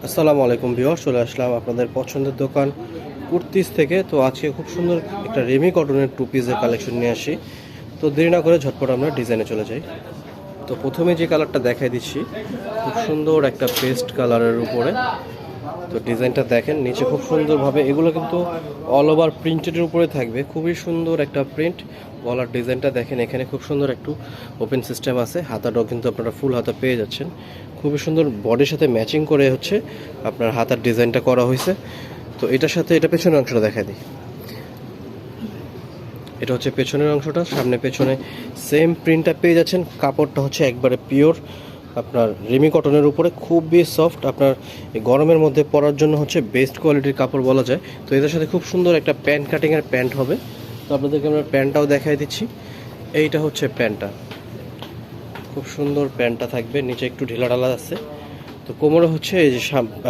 আসসালামু আলাইকুম ভিউয়ার্স, চলে আসলাম আপনাদের পছন্দের দোকান কুর্তিস থেকে। তো আজকে খুব সুন্দর একটা রেমি কটনের টু পিসের কালেকশন নিয়ে আসি। তো দেরি না করে ঝটপট আমরা ডিজাইনে চলে যাই। তো প্রথমে যে কালারটা দেখাই দিচ্ছি, খুব সুন্দর একটা পেস্ট কালারের উপরে। তো ডিজাইনটা দেখেন, নিচে খুব সুন্দরভাবে এগুলো কিন্তু অল ওভার প্রিন্টেডের উপরে থাকবে। খুবই সুন্দর একটা প্রিন্ট। গলার ডিজাইনটা দেখেন, এখানে খুব সুন্দর একটু ওপেন সিস্টেম আছে। হাতাটাও কিন্তু আপনারা ফুল হাতা পেয়ে যাচ্ছেন। খুবই সুন্দর বডির সাথে ম্যাচিং করে হচ্ছে আপনার হাতার ডিজাইনটা করা হয়েছে। তো এটার সাথে এটা পেছনের অংশটা দেখা দিই। এটা হচ্ছে পেছনের অংশটা, সামনে পেছনে সেম প্রিন্টটা পেয়ে যাচ্ছেন। কাপড়টা হচ্ছে একবারে পিওর আপনার রেমি কটনের উপরে, খুবই সফট। আপনার এই গরমের মধ্যে পরার জন্য হচ্ছে বেস্ট কোয়ালিটির কাপড় বলা যায়। তো এদের সাথে খুব সুন্দর একটা প্যান্ট কাটিংয়ের প্যান্ট হবে। তো আপনাদেরকে আমরা প্যান্টটাও দেখাই দিচ্ছি। এইটা হচ্ছে প্যান্টটা, খুব সুন্দর প্যান্টটা থাকবে। নিচে একটু ঢিলাঢালা আছে। তো কোমরে হচ্ছে এই যে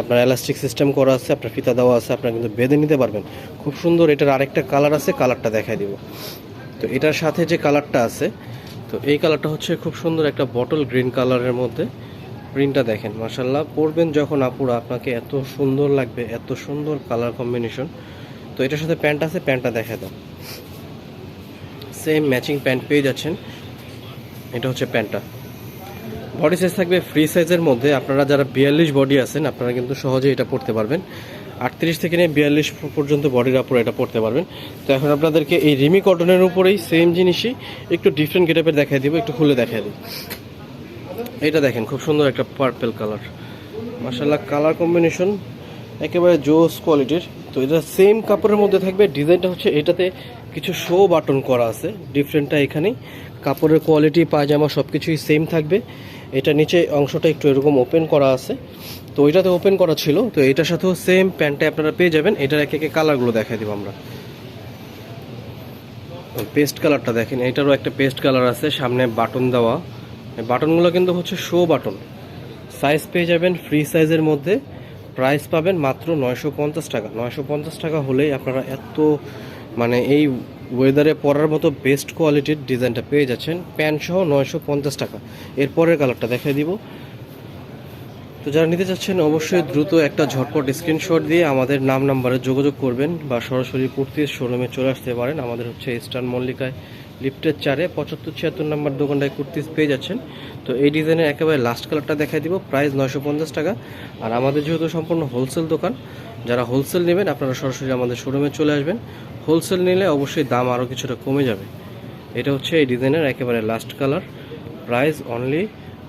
আপনার এলাস্টিক সিস্টেম করা আছে, আপনার ফিতা দেওয়া আছে, আপনার কিন্তু বেঁধে নিতে পারবেন। খুব সুন্দর। এটার আরেকটা কালার আছে, কালারটা দেখাই দিব। তো এটার সাথে যে কালারটা আছে, তো এই কালারটা হচ্ছে খুব সুন্দর একটা বটল গ্রিন কালারের মধ্যে। প্রিন্টটা দেখেন, মাশাল্লাহ। পরবেন যখন আপুরা, আপনাকে এত সুন্দর লাগবে, এত সুন্দর কালার কম্বিনেশন। তো এটার সাথে প্যান্ট আছে, প্যান্টটা দেখা দাও। সেম ম্যাচিং প্যান্ট পেয়ে যাচ্ছেন। এটা হচ্ছে প্যান্টটা। বডি সাইজ থাকবে ফ্রি সাইজের মধ্যে। আপনারা যারা 42 বডি আছেন, আপনারা কিন্তু সহজে এটা পড়তে পারবেন। 38 থেকে নিয়ে 42 পর্যন্ত বডির উপরে এটা পড়তে পারবেন। তো এখন আপনাদেরকে এই রিমি কটনের উপরেই সেম জিনিসই একটু ডিফারেন্ট গেটআপের দেখাই দিব, একটু খুলে দেখাই দিই। এটা দেখেন, খুব সুন্দর একটা পার্পল কালার। মাশাআল্লাহ, কালার কম্বিনেশন একেবারে জোস কোয়ালিটির। তো এটা সেম কাপড়ের মধ্যে থাকবে। ডিজাইনটা হচ্ছে এটাতে কিছু শো বাটন করা আছে, ডিফারেন্টটা এখানেই। কাপড়ের কোয়ালিটি, পায়জামা সব কিছুই সেম থাকবে। এটা নিচে অংশটা একটু এরকম ওপেন করা আছে, তো ওইটাতে ওপেন করা ছিল। তো এটার সাথেও সেম প্যান্টে আপনারা পেয়ে যাবেন। এটার একে একে কালারগুলো দেখাই দিব আমরা। পেস্ট কালারটা দেখেন, এটারও একটা পেস্ট কালার আছে, সামনে বাটন দেওয়া। বাটনগুলো কিন্তু হচ্ছে শো বাটন। সাইজ পেয়ে যাবেন ফ্রি সাইজের মধ্যে। প্রাইস পাবেন মাত্র 950 টাকা। 950 টাকা হলেই আপনারা এত মানে এই ওয়েদারে পরার মতো বেস্ট কোয়ালিটির ডিজাইনটা পেয়ে যাচ্ছেন। প্যান্ট সহ 950 টাকা। এরপরের কালারটা দেখাই দিব। তো যারা নিতে চাচ্ছেন অবশ্যই দ্রুত একটা ঝটপট স্ক্রিনশট দিয়ে আমাদের নাম্বারে যোগাযোগ করবেন, বা সরাসরি কুর্তির শোরুমে চলে আসতে পারেন। আমাদের হচ্ছে ইস্টার্ন মল্লিকায় লিফটের 4-এ 75-76 নাম্বার দোকানটায় কুর্তিস পেয়ে যাচ্ছেন। তো এই ডিজাইনের একেবারে লাস্ট কালারটা দেখাই দিব। প্রাইস 950 টাকা। আর আমাদের যেহেতু সম্পূর্ণ হোলসেল দোকান, যারা হোলসেল নেবেন আপনারা সরাসরি আমাদের শোরুমে চলে আসবেন। হোলসেল নিলে অবশ্যই দাম আরও কিছুটা কমে যাবে। এটা হচ্ছে এই ডিজাইনের একেবারে লাস্ট কালার। প্রাইস অনলি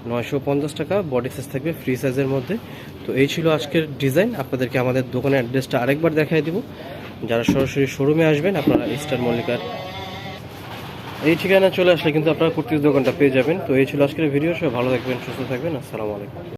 950 টাকা। বডি সাইজ থাকবে ফ্রি সাইজের মধ্যে। তো এই ছিল আজকের ডিজাইন। আপনাদেরকে আমাদের দোকানের অ্যাড্রেসটা আরেকবার দেখাই দিব। যারা সরাসরি শোরুমে আসবেন, আপনারা ইস্টার্ন মল্লিকার এই ঠিকানা চলে আসলে কিন্তু আপনারা কুর্তির দোকানটা পেয়ে যাবেন। তো এই ছিল আজকের ভিডিও। সবাই ভালো থাকবেন, সুস্থ থাকবেন। আসসালামু আলাইকুম।